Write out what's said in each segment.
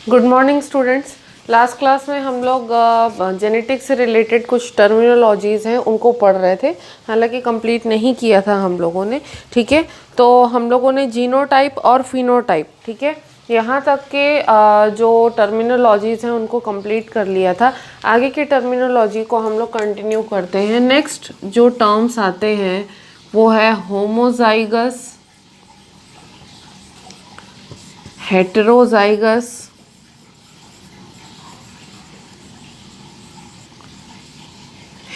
Good morning students. Last class में हम लोग जेनेटिक्स से रिलेटेड कुछ टर्मिनोलॉजीज़ हैं उनको पढ़ रहे थे, हालांकि कंप्लीट नहीं किया था हम लोगों ने। ठीक है, तो हम लोगों ने जीनोटाइप और फिनोटाइप, ठीक है, यहाँ तक के जो टर्मिनोलॉजीज़ हैं उनको कंप्लीट कर लिया था। आगे की टर्मिनोलॉजी को हम लोग कंटिन्यू करते हैं। नेक्स्ट जो टर्म्स आते हैं वो है होमोजाइगस, हेटेरोजाइगस,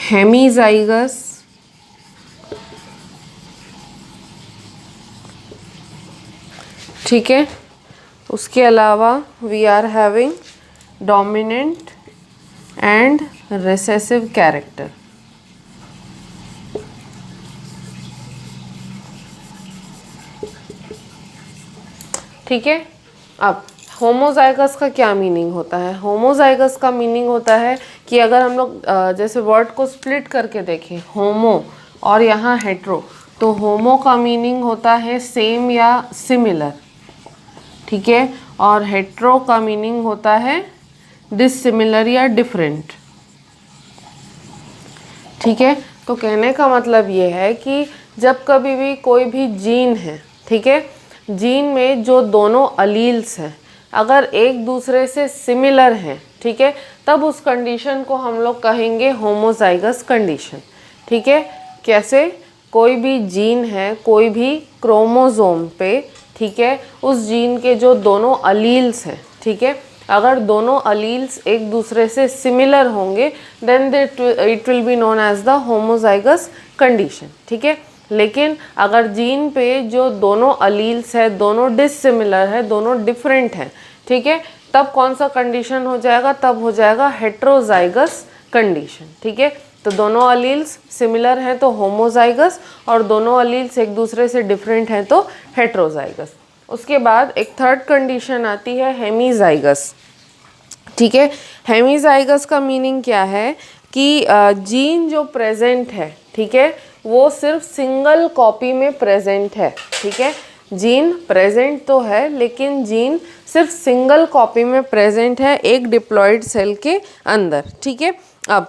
हेमीजाइगस, ठीक है। उसके अलावा we are having dominant and recessive character. ठीक है, अब होमोजाइगस का क्या मीनिंग होता है? होमोजाइगस का मीनिंग होता है कि अगर हम लोग जैसे वर्ड को स्प्लिट करके देखें, होमो और यहाँ हेट्रो, तो होमो का मीनिंग होता है सेम या सिमिलर, ठीक है, और हेट्रो का मीनिंग होता है डिसिमिलर या डिफरेंट। ठीक है, तो कहने का मतलब ये है कि जब कभी भी कोई भी जीन है, ठीक है, जीन में जो दोनों अलील्स हैं अगर एक दूसरे से सिमिलर हैं, ठीक है, तब उस कंडीशन को हम लोग कहेंगे होमोजाइगस कंडीशन। ठीक है, कैसे? कोई भी जीन है कोई भी क्रोमोसोम पे, ठीक है, उस जीन के जो दोनों अलील्स हैं, ठीक है, अगर दोनों अलील्स एक दूसरे से सिमिलर होंगे then it will be known as the homozygous condition. ठीक है, लेकिन अगर जीन पे जो दोनों अलील्स है दोनों डिसिमिलर है, दोनों डिफरेंट हैं, ठीक है, तब कौन सा कंडीशन हो जाएगा? तब हो जाएगा हेट्रोजाइगस कंडीशन। ठीक है, तो दोनों अलील्स सिमिलर हैं तो होमोजाइगस, और दोनों अलील्स एक दूसरे से डिफरेंट हैं तो हेट्रोजाइगस। उसके बाद एक थर्ड कंडीशन आती है हेमीजाइगस। ठीक है, हेमीजाइगस का मीनिंग क्या है कि जीन जो प्रेजेंट है, ठीक है, वो सिर्फ सिंगल कॉपी में प्रेजेंट है। ठीक है, जीन प्रेजेंट तो है लेकिन जीन सिर्फ सिंगल कॉपी में प्रेजेंट है एक डिप्लॉयड सेल के अंदर। ठीक है, अब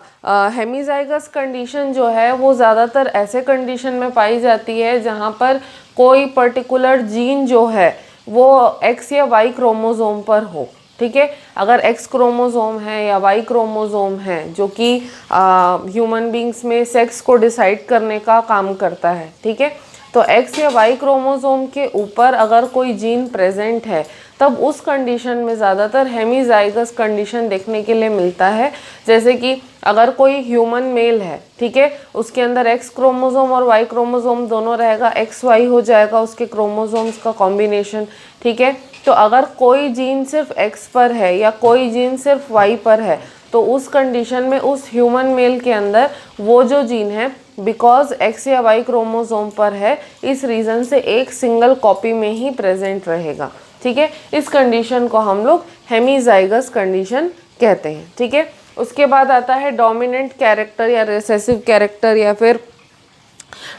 हेमीजाइगस कंडीशन जो है वो ज़्यादातर ऐसे कंडीशन में पाई जाती है जहाँ पर कोई पर्टिकुलर जीन जो है वो एक्स या वाई क्रोमोसोम पर हो। ठीक है, अगर एक्स क्रोमोसोम है या वाई क्रोमोसोम है जो कि ह्यूमन बींग्स में सेक्स को डिसाइड करने का काम करता है, ठीक है, तो एक्स या वाई क्रोमोसोम के ऊपर अगर कोई जीन प्रेजेंट है तब उस कंडीशन में ज़्यादातर हेमीजाइगस कंडीशन देखने के लिए मिलता है। जैसे कि अगर कोई ह्यूमन मेल है, ठीक है, उसके अंदर एक्स क्रोमोसोम और वाई क्रोमोसोम दोनों रहेगा, एक्स वाई हो जाएगा उसके क्रोमोसोम्स का कॉम्बिनेशन। ठीक है, तो अगर कोई जीन सिर्फ एक्स पर है या कोई जीन सिर्फ वाई पर है तो उस कंडीशन में उस ह्यूमन मेल के अंदर वो जो जीन है बिकॉज एक्स या वाई क्रोमोसोम पर है इस रीज़न से एक सिंगल कॉपी में ही प्रेजेंट रहेगा। ठीक है, इस कंडीशन को हम लोग हेमीजाइगस कंडीशन कहते हैं। ठीक है, उसके बाद आता है डोमिनेंट कैरेक्टर या रिसेसिव कैरेक्टर या फिर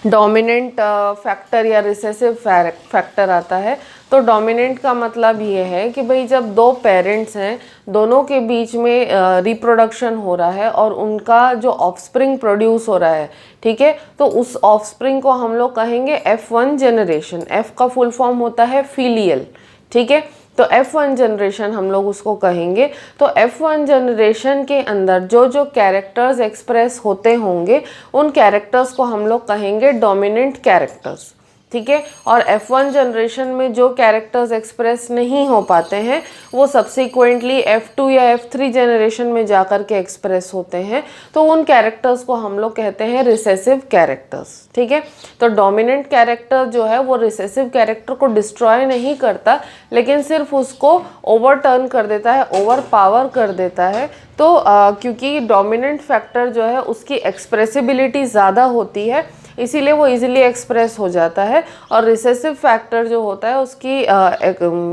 डोमिनेंट फैक्टर या रिसेसिव फैक्टर आता है। तो डोमिनेंट का मतलब ये है कि भाई जब दो पेरेंट्स हैं दोनों के बीच में रिप्रोडक्शन हो रहा है और उनका जो ऑफस्प्रिंग प्रोड्यूस हो रहा है, ठीक है, तो उस ऑफस्प्रिंग को हम लोग कहेंगे F1 जनरेशन। F का फुल फॉर्म होता है फीलियल। ठीक है, तो F1 जनरेशन हम लोग उसको कहेंगे। तो F1 जनरेशन के अंदर जो जो कैरेक्टर्स एक्सप्रेस होते होंगे उन कैरेक्टर्स को हम लोग कहेंगे डोमिनेंट कैरेक्टर्स। ठीक है, और F1 जनरेशन में जो कैरेक्टर्स एक्सप्रेस नहीं हो पाते हैं वो सब्सिक्वेंटली F2 या F3 जनरेशन में जाकर के एक्सप्रेस होते हैं, तो उन कैरेक्टर्स को हम लोग कहते हैं रिसेसिव कैरेक्टर्स। ठीक है, तो डोमिनेंट कैरेक्टर जो है वो रिसेसिव कैरेक्टर को डिस्ट्रॉय नहीं करता लेकिन सिर्फ उसको ओवरटर्न कर देता है, ओवर पावर कर देता है। तो क्योंकि डोमिनेंट फैक्टर जो है उसकी एक्सप्रेसिबिलिटी ज़्यादा होती है इसीलिए वो इजीली एक्सप्रेस हो जाता है, और रिसेसिव फैक्टर जो होता है उसकी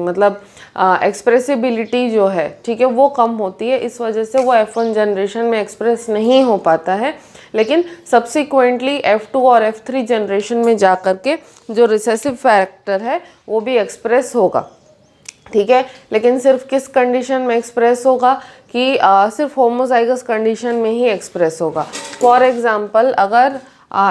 मतलब एक्सप्रेसिबिलिटी जो है, ठीक है, वो कम होती है। इस वजह से वो F1 जनरेशन में एक्सप्रेस नहीं हो पाता है, लेकिन सब्सिक्वेंटली F2 और F3 जनरेशन में जा कर के जो रिसेसिव फैक्टर है वो भी एक्सप्रेस होगा। ठीक है। लेकिन सिर्फ किस कंडीशन में एक्सप्रेस होगा कि सिर्फ होमोजाइगस कंडीशन में ही एक्सप्रेस होगा। फॉर एग्जांपल अगर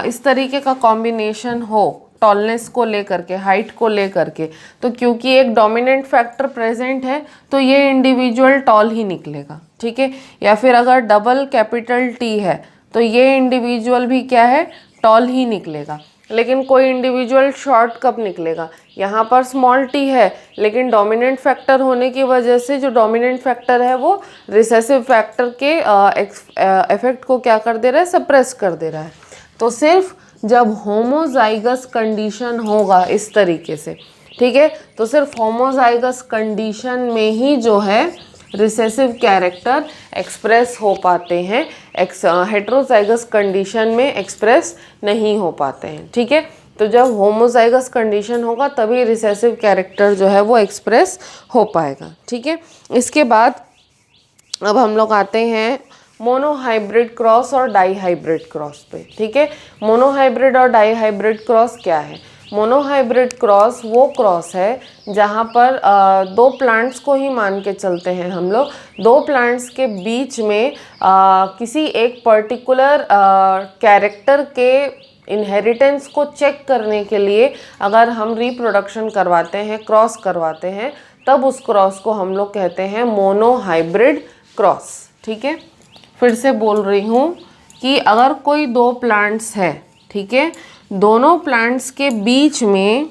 इस तरीके का कॉम्बिनेशन हो टॉलनेस को लेकर के, हाइट को लेकर के, तो क्योंकि एक डोमिनेंट फैक्टर प्रेजेंट है तो ये इंडिविजुअल टॉल ही निकलेगा, ठीक है। या फिर अगर डबल कैपिटल टी है तो ये इंडिविजुअल भी क्या है, टॉल ही निकलेगा। लेकिन कोई इंडिविजुअल शॉर्ट कब निकलेगा, यहाँ पर स्मॉल टी है लेकिन डोमिनेंट फैक्टर होने की वजह से जो डोमिनेंट फैक्टर है वो रिसेसिव फैक्टर के इफेक्ट को क्या कर दे रहा है, सप्रेस कर दे रहा है। तो सिर्फ जब होमोजाइगस कंडीशन होगा इस तरीके से, ठीक है, तो सिर्फ होमोजाइगस कंडीशन में ही जो है रिसेसिव कैरेक्टर एक्सप्रेस हो पाते हैं, हेट्रोजाइगस कंडीशन में एक्सप्रेस नहीं हो पाते हैं, ठीक है। तो जब होमोजाइगस कंडीशन होगा तभी रिसेसिव कैरेक्टर जो है वो एक्सप्रेस हो पाएगा, ठीक है। इसके बाद अब हम लोग आते हैं मोनोहाइब्रिड क्रॉस और डाईहाइब्रिड क्रॉस पे, ठीक है। मोनोहाइब्रिड और डाईहाइब्रिड क्रॉस क्या है? मोनोहाइब्रिड क्रॉस वो क्रॉस है जहाँ पर दो प्लांट्स को ही मान के चलते हैं हम लोग, दो प्लांट्स के बीच में किसी एक पर्टिकुलर कैरेक्टर के इनहेरिटेंस को चेक करने के लिए अगर हम रिप्रोडक्शन करवाते हैं, क्रॉस करवाते हैं, तब उस क्रॉस को हम लोग कहते हैं मोनोहाइब्रिड क्रॉस, ठीक है। फिर से बोल रही हूँ कि अगर कोई दो प्लांट्स है, ठीक है, दोनों प्लांट्स के बीच में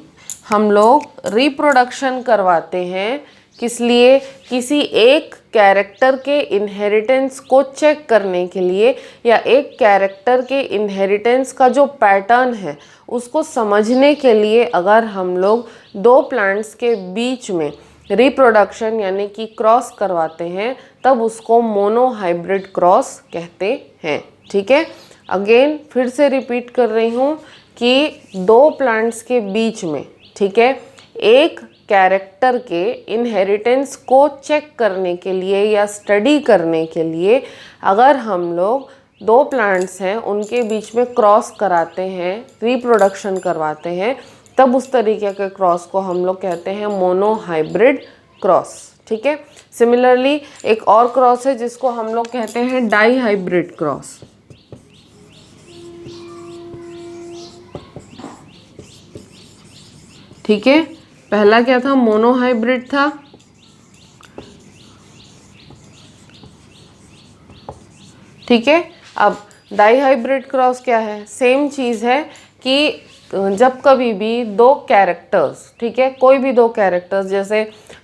हम लोग रिप्रोडक्शन करवाते हैं, किस लिए? किसी एक कैरेक्टर के इनहेरिटेंस को चेक करने के लिए, या एक कैरेक्टर के इनहेरिटेंस का जो पैटर्न है उसको समझने के लिए अगर हम लोग दो प्लांट्स के बीच में रिप्रोडक्शन यानी कि क्रॉस करवाते हैं तब उसको मोनोहाइब्रिड क्रॉस कहते हैं, ठीक है। अगेन फिर से रिपीट कर रही हूँ कि दो प्लांट्स के बीच में, ठीक है, एक कैरेक्टर के इनहेरिटेंस को चेक करने के लिए या स्टडी करने के लिए अगर हम लोग दो प्लांट्स हैं उनके बीच में क्रॉस कराते हैं, रिप्रोडक्शन करवाते हैं, तब उस तरीके के क्रॉस को हम लोग कहते हैं मोनोहाइब्रिड क्रॉस, ठीक है। सिमिलरली एक और क्रॉस है जिसको हम लोग कहते हैं डाईहाइब्रिड क्रॉस, ठीक है। पहला क्या था? मोनोहाइब्रिड था, ठीक है। अब डाईहाइब्रिड क्रॉस क्या है? सेम चीज़ है कि जब कभी भी दो कैरेक्टर्स, ठीक है, कोई भी दो कैरेक्टर्स, जैसे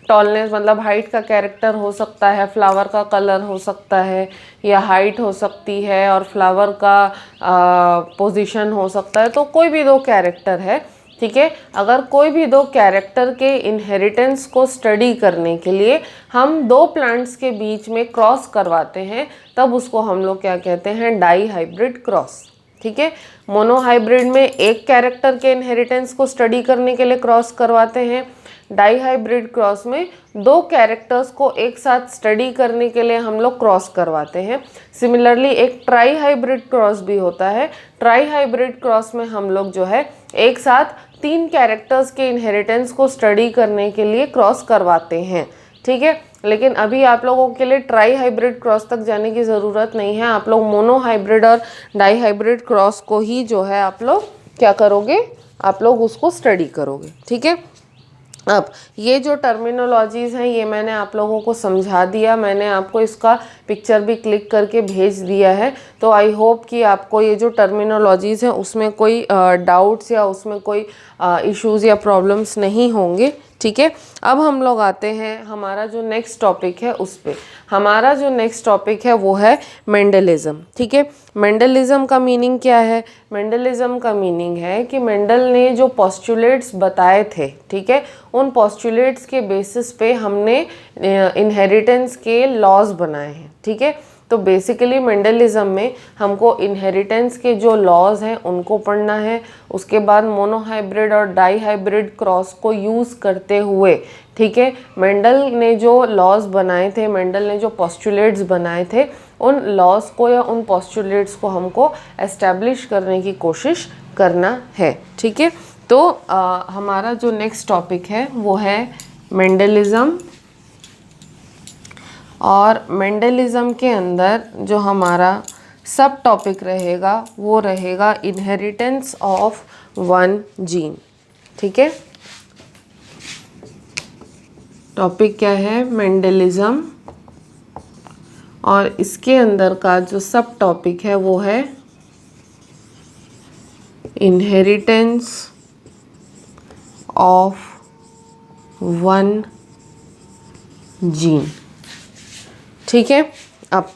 टॉलनेस मतलब हाइट का कैरेक्टर हो सकता है, फ्लावर का कलर हो सकता है, या हाइट हो सकती है और फ्लावर का पोजीशन हो सकता है, तो कोई भी दो कैरेक्टर है, ठीक है। अगर कोई भी दो कैरेक्टर के इनहेरिटेंस को स्टडी करने के लिए हम दो प्लांट्स के बीच में क्रॉस करवाते हैं तब उसको हम लोग क्या कहते हैं? डाईहाइब्रिड क्रॉस, ठीक है। मोनोहाइब्रिड में एक कैरेक्टर के इनहेरिटेंस को स्टडी करने के लिए क्रॉस करवाते हैं, डाईहाइब्रिड क्रॉस में दो कैरेक्टर्स को एक साथ स्टडी करने के लिए हम लोग क्रॉस करवाते हैं। सिमिलरली एक ट्राई हाइब्रिड क्रॉस भी होता है, ट्राई हाइब्रिड क्रॉस में हम लोग जो है एक साथ तीन कैरेक्टर्स के इनहेरिटेंस को स्टडी करने के लिए क्रॉस करवाते हैं, ठीक है। लेकिन अभी आप लोगों के लिए ट्राई हाइब्रिड क्रॉस तक जाने की ज़रूरत नहीं है, आप लोग मोनो हाइब्रिड और डाई हाइब्रिड क्रॉस को ही जो है आप लोग क्या करोगे? आप लोग उसको स्टडी करोगे, ठीक है। अब ये जो टर्मिनोलॉजीज़ हैं ये मैंने आप लोगों को समझा दिया, मैंने आपको इसका पिक्चर भी क्लिक करके भेज दिया है। तो आई होप कि आपको ये जो टर्मिनोलॉजीज़ हैं उसमें कोई डाउट्स या उसमें कोई इश्यूज़ या प्रॉब्लम्स नहीं होंगे, ठीक है। अब हम लोग आते हैं हमारा जो नेक्स्ट टॉपिक है उस पे। हमारा जो नेक्स्ट टॉपिक है वो है मेंडलिज्म, ठीक है। मेंडलिज्म का मीनिंग क्या है? मेंडलिज्म का मीनिंग है कि मेंडल ने जो पोस्टुलेट्स बताए थे, ठीक है, उन पोस्टुलेट्स के बेसिस पे हमने इनहेरिटेंस के लॉज बनाए हैं, ठीक है। तो बेसिकली मेंडलिज्म में हमको इनहेरिटेंस के जो लॉज हैं उनको पढ़ना है। उसके बाद मोनोहाइब्रिड और डाई हाइब्रिड क्रॉस को यूज़ करते हुए, ठीक है, मेंडल ने जो लॉज बनाए थे, मेंडल ने जो पोस्टुलेट्स बनाए थे, उन लॉज को या उन पोस्टुलेट्स को हमको एस्टैब्लिश करने की कोशिश करना है, ठीक है। तो हमारा जो नेक्स्ट टॉपिक है वो है मेंडलिज्म, और मेंडलिज्म के अंदर जो हमारा सब टॉपिक रहेगा वो रहेगा इनहेरिटेंस ऑफ वन जीन। ठीक है, टॉपिक क्या है? मेंडलिज्म, और इसके अंदर का जो सब टॉपिक है वो है इनहेरिटेंस ऑफ वन जीन। ठीक है, अब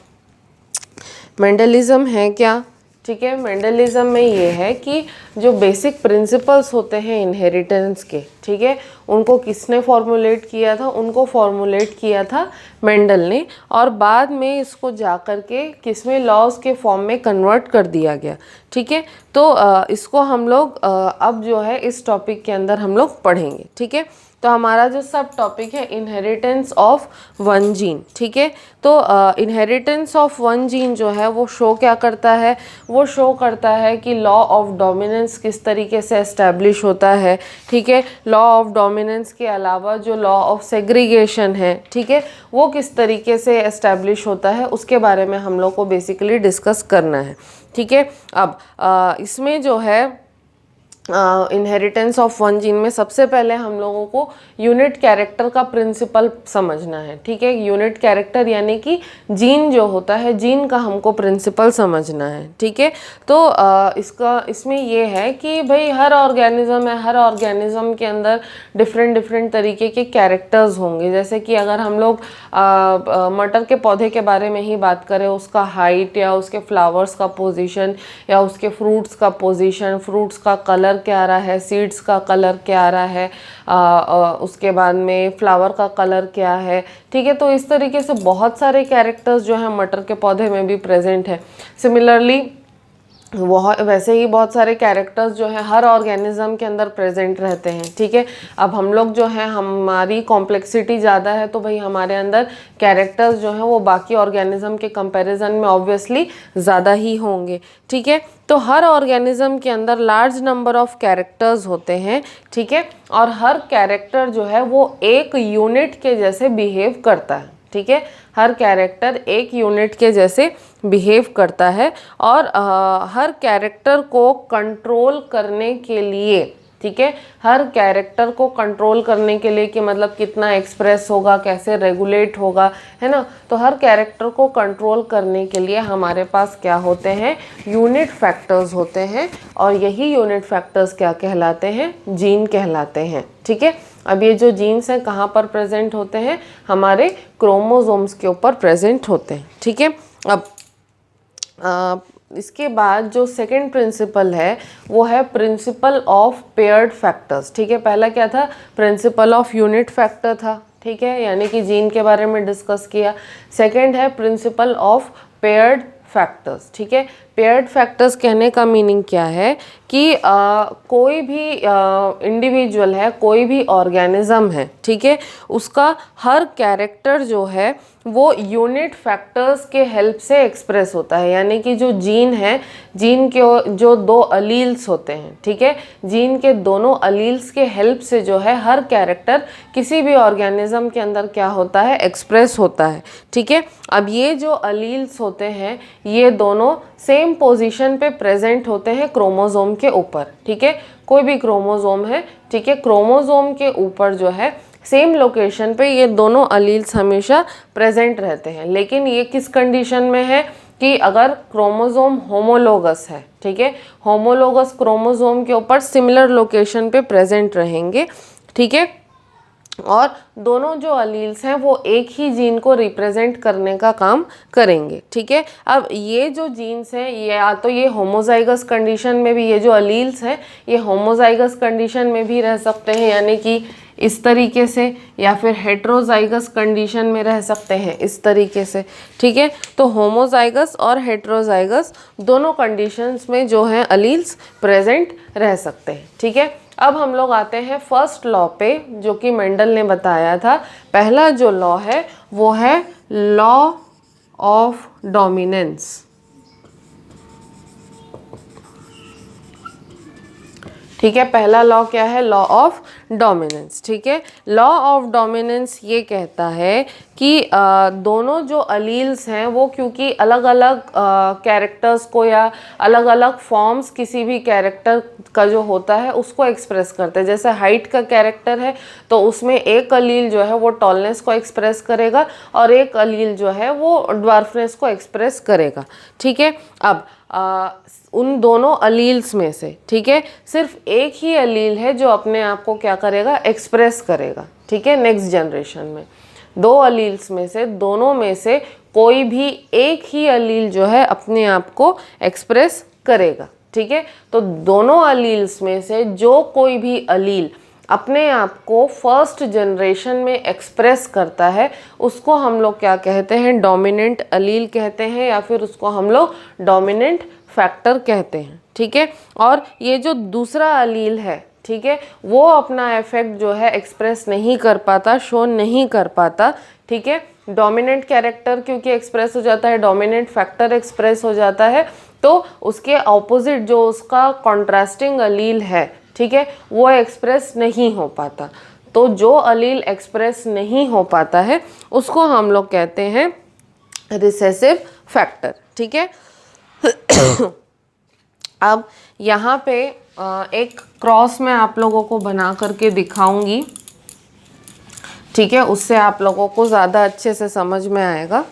मेंडलिज्म है क्या? ठीक है, मेंडलिज्म में ये है कि जो बेसिक प्रिंसिपल्स होते हैं इनहेरिटेंस के, ठीक है, उनको किसने फॉर्मुलेट किया था? उनको फॉर्मुलेट किया था मेंडल ने, और बाद में इसको जा कर के किसमें लॉज के फॉर्म में कन्वर्ट कर दिया गया। ठीक है, तो इसको हम लोग अब जो है इस टॉपिक के अंदर हम लोग पढ़ेंगे। ठीक है, तो हमारा जो सब टॉपिक है इनहेरिटेंस ऑफ वन जीन। ठीक है, तो इनहेरिटेंस ऑफ वन जीन जो है वो शो क्या करता है? वो शो करता है कि लॉ ऑफ डोमिनेंस किस तरीके से एस्टैब्लिश होता है। ठीक है, लॉ ऑफ डोमिनेंस के अलावा जो लॉ ऑफ सेग्रीगेशन है, ठीक है, वो किस तरीके से एस्टैब्लिश होता है, उसके बारे में हम लोग को बेसिकली डिस्कस करना है। ठीक है, अब इसमें जो है इनहेरिटेंस ऑफ वन जीन में सबसे पहले हम लोगों को यूनिट कैरेक्टर का प्रिंसिपल समझना है। ठीक है, यूनिट कैरेक्टर यानी कि जीन जो होता है, जीन का हमको प्रिंसिपल समझना है। ठीक है, तो इसमें ये है कि भाई हर ऑर्गेनिज्म है, हर ऑर्गेनिज्म के अंदर डिफरेंट डिफरेंट तरीके के कैरेक्टर्स होंगे। जैसे कि अगर हम लोग मटर के पौधे के बारे में ही बात करें, उसका हाइट या उसके फ्लावर्स का पोजीशन या उसके फ्रूट्स का पोजीशन, फ्रूट्स का कलर क्या आ रहा है, सीड्स का कलर क्या आ रहा है, उसके बाद में फ्लावर का कलर क्या है। ठीक है, तो इस तरीके से बहुत सारे कैरेक्टर्स जो है मटर के पौधे में भी प्रेजेंट है। सिमिलरली वैसे ही बहुत सारे कैरेक्टर्स जो है हर ऑर्गेनिज्म के अंदर प्रेजेंट रहते हैं। ठीक है, अब हम लोग जो है हमारी कॉम्प्लेक्सिटी ज़्यादा है, तो भाई हमारे अंदर कैरेक्टर्स जो हैं वो बाकी ऑर्गेनिज्म के कंपैरिजन में ऑब्वियसली ज़्यादा ही होंगे। ठीक है, तो हर ऑर्गेनिज्म के अंदर लार्ज नंबर ऑफ कैरेक्टर्स होते हैं। ठीक है, और हर कैरेक्टर जो है वो एक यूनिट के जैसे बिहेव करता है। ठीक है, हर कैरेक्टर एक यूनिट के जैसे बिहेव करता है, और हर कैरेक्टर को कंट्रोल करने के लिए, ठीक है, हर कैरेक्टर को कंट्रोल करने के लिए कि मतलब कितना एक्सप्रेस होगा, कैसे रेगुलेट होगा, है ना, तो हर कैरेक्टर को कंट्रोल करने के लिए हमारे पास क्या होते हैं? यूनिट फैक्टर्स होते हैं, और यही यूनिट फैक्टर्स क्या कहलाते हैं? जीन कहलाते हैं। ठीक है, अब ये जो जीन्स हैं कहाँ पर प्रेजेंट होते हैं? हमारे क्रोमोसोम्स के ऊपर प्रेजेंट होते हैं। ठीक है, अब इसके बाद जो सेकंड प्रिंसिपल है वो है प्रिंसिपल ऑफ पेयर्ड फैक्टर्स। ठीक है, पहला क्या था? प्रिंसिपल ऑफ यूनिट फैक्टर था। ठीक है, यानी कि जीन के बारे में डिस्कस किया। सेकंड है प्रिंसिपल ऑफ पेयर्ड फैक्टर्स। ठीक है, पेयर्ड फैक्टर्स कहने का मीनिंग क्या है कि कोई भी इंडिविजुअल है, कोई भी ऑर्गेनिज्म है, ठीक है, उसका हर कैरेक्टर जो है वो यूनिट फैक्टर्स के हेल्प से एक्सप्रेस होता है। यानी कि जो जीन है, जीन के जो दो अलील्स होते हैं, ठीक है, जीन के दोनों अलील्स के हेल्प से जो है हर कैरेक्टर किसी भी ऑर्गेनिज्म के अंदर क्या होता है? एक्सप्रेस होता है। ठीक है, अब ये जो अलील्स होते हैं ये दोनों सेम पोजीशन पे प्रेजेंट होते हैं क्रोमोसोम के ऊपर। ठीक है, कोई भी क्रोमोसोम है, ठीक है, क्रोमोसोम के ऊपर जो है सेम लोकेशन पे ये दोनों अलील्स हमेशा प्रेजेंट रहते हैं। लेकिन ये किस कंडीशन में है? कि अगर क्रोमोसोम होमोलोगस है, ठीक है, होमोलोगस क्रोमोसोम के ऊपर सिमिलर लोकेशन पे प्रेजेंट रहेंगे। ठीक है, और दोनों जो अलील्स हैं वो एक ही जीन को रिप्रेजेंट करने का काम करेंगे। ठीक है, अब ये जो जीन्स हैं ये या तो ये होमोजाइगस कंडीशन में भी, ये जो अलील्स हैं ये होमोजाइगस कंडीशन में भी रह सकते हैं, यानी कि इस तरीके से, या फिर हेट्रोजाइगस कंडीशन में रह सकते हैं इस तरीके से। ठीक है, तो होमोजाइगस और हेट्रोजाइगस दोनों कंडीशंस में जो है अलील्स प्रेजेंट रह सकते हैं। ठीक है, अब हम लोग आते हैं फर्स्ट लॉ पे जो कि मेंडल ने बताया था। पहला जो लॉ है वो है लॉ ऑफ डोमिनेंस। ठीक है, पहला लॉ क्या है? Law of dominance. ठीक है, लॉ ऑफ डोमिनेंस ये कहता है कि दोनों जो अलील्स हैं वो क्योंकि अलग अलग कैरेक्टर्स को या अलग अलग फॉर्म्स किसी भी कैरेक्टर का जो होता है उसको एक्सप्रेस करते हैं। जैसे हाइट का कैरेक्टर है तो उसमें एक अलील जो है वो टॉलनेस को एक्सप्रेस करेगा और एक अलील जो है वो ड्वार्फनेस को एक्सप्रेस करेगा। ठीक है, अब उन दोनों अलील्स में से, ठीक है, सिर्फ एक ही अलील है जो अपने आप को क्या करेगा, एक्सप्रेस करेगा। ठीक है, नेक्स्ट जनरेशन में दो अलील्स में से दोनों में से कोई भी एक ही अलील जो है अपने आप को एक्सप्रेस करेगा। ठीक है, तो दोनों अलील्स में से जो कोई भी अलील अपने आप को फर्स्ट जनरेशन में एक्सप्रेस करता है उसको हम लोग क्या कहते हैं, डोमिनेंट अलील कहते हैं या फिर उसको हम लोग डोमिनेंट फैक्टर कहते हैं। ठीक है, और ये जो दूसरा अलील है, ठीक है, वो अपना इफेक्ट जो है एक्सप्रेस नहीं कर पाता, शो नहीं कर पाता। ठीक है, डोमिनेंट कैरेक्टर क्योंकि एक्सप्रेस हो जाता है, डोमिनेंट फैक्टर एक्सप्रेस हो जाता है, तो उसके ऑपोजिट जो उसका कॉन्ट्रास्टिंग अलील है, ठीक है, वो एक्सप्रेस नहीं हो पाता। तो जो अलील एक्सप्रेस नहीं हो पाता है उसको हम लोग कहते हैं रिसेसिव फैक्टर। ठीक है, अब यहाँ पे एक क्रॉस मैं आप लोगों को बना करके दिखाऊंगी। ठीक है, उससे आप लोगों को ज़्यादा अच्छे से समझ में आएगा।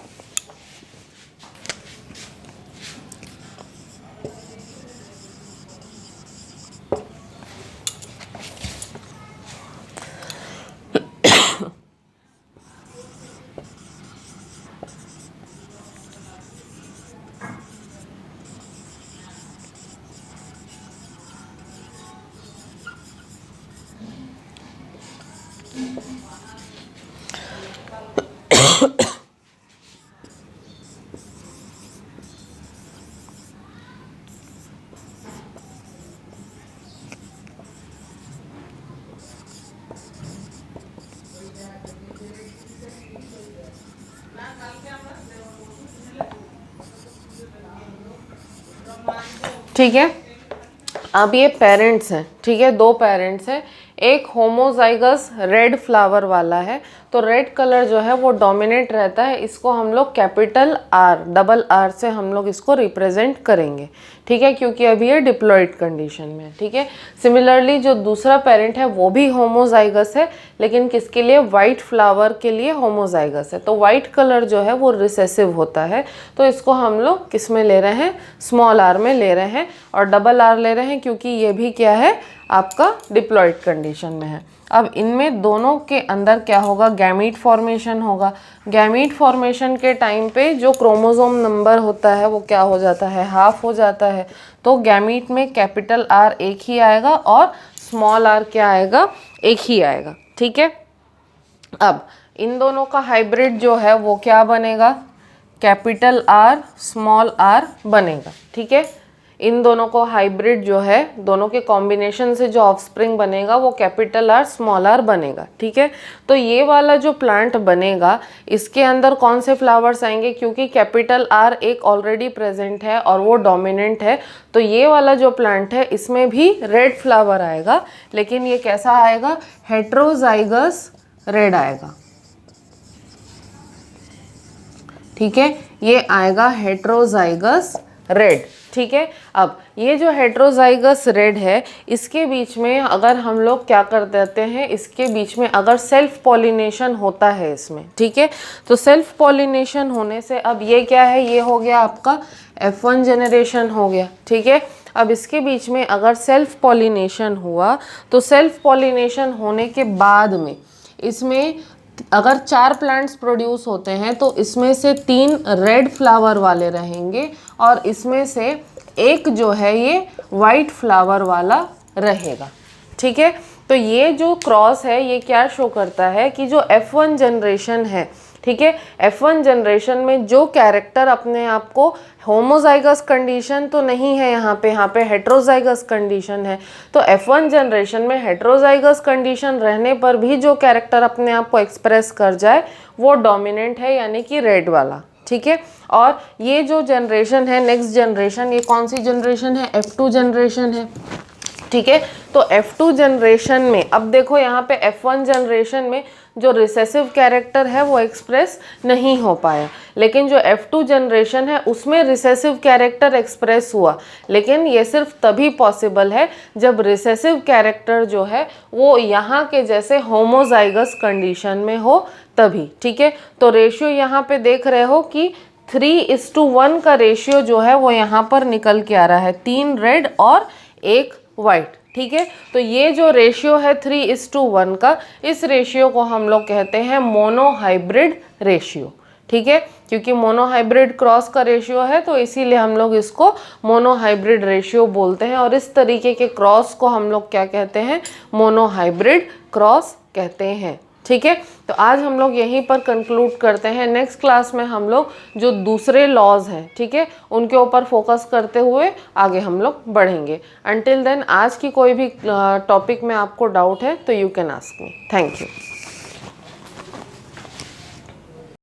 ठीक है, अब ये पेरेंट्स हैं। ठीक है, दो पेरेंट्स हैं, एक होमोजाइगस रेड फ्लावर वाला है, तो रेड कलर जो है वो डोमिनेट रहता है। इसको हम लोग कैपिटल आर, डबल आर से हम लोग इसको रिप्रेजेंट करेंगे। ठीक है, क्योंकि अभी ये डिप्लॉयड कंडीशन में है। ठीक है, सिमिलरली जो दूसरा पेरेंट है वो भी होमोजाइगस है, लेकिन किसके लिए, वाइट फ्लावर के लिए होमोजाइगस है। तो वाइट कलर जो है वो रिसेसिव होता है, तो इसको हम लोग किस में ले रहे हैं, स्मॉल आर में ले रहे हैं, और डबल आर ले रहे हैं क्योंकि ये भी क्या है, आपका डिप्लॉयड कंडीशन में है। अब इनमें दोनों के अंदर क्या होगा, गैमीट फॉर्मेशन होगा। गैमीट फॉर्मेशन के टाइम पे जो क्रोमोसोम नंबर होता है वो क्या हो जाता है, हाफ हो जाता है। तो गैमीट में कैपिटल आर एक ही आएगा और स्मॉल आर क्या आएगा, एक ही आएगा। ठीक है, अब इन दोनों का हाइब्रिड जो है वो क्या बनेगा, कैपिटल आर स्मॉल आर बनेगा। ठीक है, इन दोनों को हाइब्रिड जो है, दोनों के कॉम्बिनेशन से जो ऑफस्प्रिंग बनेगा वो कैपिटल आर स्मॉल आर बनेगा। ठीक है, तो ये वाला जो प्लांट बनेगा इसके अंदर कौन से फ्लावर्स आएंगे, क्योंकि कैपिटल आर एक ऑलरेडी प्रेजेंट है और वो डोमिनेंट है, तो ये वाला जो प्लांट है इसमें भी रेड फ्लावर आएगा, लेकिन ये कैसा आएगा, हेट्रोजाइगस रेड आएगा। ठीक है, ये आएगा हेट्रोजाइगस रेड। ठीक है, अब ये जो हेट्रोजाइगस रेड है इसके बीच में अगर हम लोग क्या कर देते हैं, इसके बीच में अगर सेल्फ पॉलिनेशन होता है इसमें, ठीक है, तो सेल्फ पॉलिनेशन होने से अब ये क्या है, ये हो गया आपका F1 जनरेशन हो गया। ठीक है, अब इसके बीच में अगर सेल्फ पॉलिनेशन हुआ तो सेल्फ पॉलिनेशन होने के बाद में इसमें अगर 4 प्लांट्स प्रोड्यूस होते हैं तो इसमें से 3 रेड फ्लावर वाले रहेंगे और इसमें से एक जो है ये वाइट फ्लावर वाला रहेगा। ठीक है, तो ये जो क्रॉस है ये क्या शो करता है कि जो F1 जनरेशन है, ठीक है, F1 जनरेशन में जो कैरेक्टर अपने आप को होमोजाइगस कंडीशन तो नहीं है, यहाँ पे हेट्रोजाइगस कंडीशन है, तो F1 जनरेशन में हेट्रोजाइगस कंडीशन रहने पर भी जो कैरेक्टर अपने आप को एक्सप्रेस कर जाए वो डोमिनेंट है, यानी कि रेड वाला। ठीक है, और ये जो जनरेशन है नेक्स्ट जनरेशन, ये कौन सी जनरेशन है, F2 जनरेशन है। ठीक है। तो F2 जनरेशन में अब देखो यहाँ पे F1 जनरेशन में जो रिसेसिव कैरेक्टर है वो एक्सप्रेस नहीं हो पाया, लेकिन जो F2 जनरेशन है उसमें रिसेसिव कैरेक्टर एक्सप्रेस हुआ। लेकिन ये सिर्फ तभी पॉसिबल है जब रिसेसिव कैरेक्टर जो है वो यहाँ के जैसे होमोजाइगस कंडीशन में हो तभी, ठीक है। तो रेशियो यहाँ पे देख रहे हो कि 3:1 का रेशियो जो है वो यहाँ पर निकल के आ रहा है, 3 रेड और 1 वाइट, ठीक है। तो ये जो रेशियो है 3:1 का, इस रेशियो को हम लोग कहते हैं मोनोहाइब्रिड रेशियो, ठीक है। क्योंकि मोनोहाइब्रिड क्रॉस का रेशियो है तो इसीलिए हम लोग इसको मोनोहाइब्रिड रेशियो बोलते हैं, और इस तरीके के क्रॉस को हम लोग क्या कहते हैं, मोनोहाइब्रिड क्रॉस कहते हैं, ठीक है। तो आज हम लोग यहीं पर कंक्लूड करते हैं। नेक्स्ट क्लास में हम लोग जो दूसरे लॉज हैं, ठीक है, उनके ऊपर फोकस करते हुए आगे हम लोग बढ़ेंगे। अंटिल देन आज की कोई भी टॉपिक में आपको डाउट है तो you can ask me. Thank you.